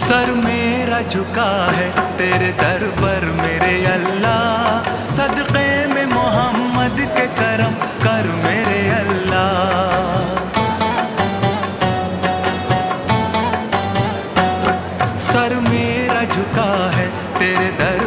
Sir मेरा झुका है तेरे दर पर मेरे अल्लाह, सदक़े में मोहम्मद के करम कर मेरे अल्लाह। सर मेरा झुका है तेरे दर